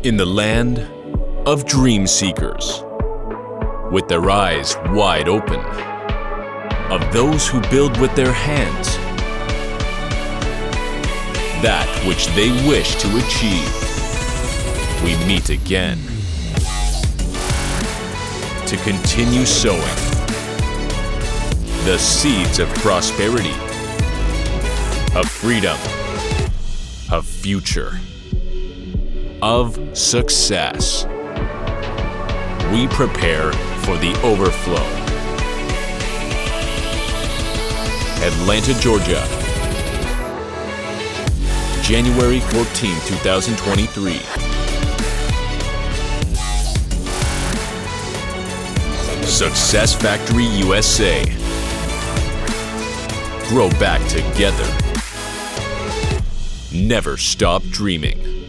In the land of dream seekers, with their eyes wide open, of those who build with their hands that which they wish to achieve, we meet again to continue sowing the seeds of prosperity, of freedom, of future, of success. We prepare for the overflow. Atlanta, Georgia, January 14, 2023. Success Factory USA. Grow back together. Never stop dreaming.